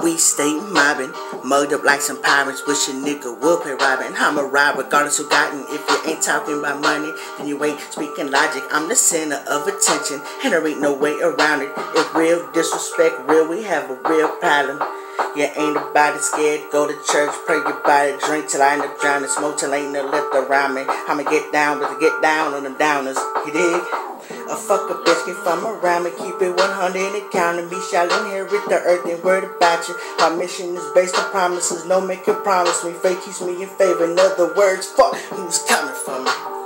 We stay mobbing, mugged up like some pirates. Wish a nigga would play robbing. I'm a rob regardless who gotten. If you ain't talking about money, then you ain't speaking logic. I'm the center of attention, and there ain't no way around it. If real disrespect real, we have a real problem. Yeah, ain't nobody scared. Go to church, pray your body, drink till I end up drowning, smoke till ain't no left around me. I'ma get down, but to get down on them downers. You dig? A fuck a bitch, if I'm around me, keep it 100 and counting. We shall inherit the earth and word about you. My mission is based on promises, no make a promise me. Fate keeps me in favor, in other words, fuck who's coming for me.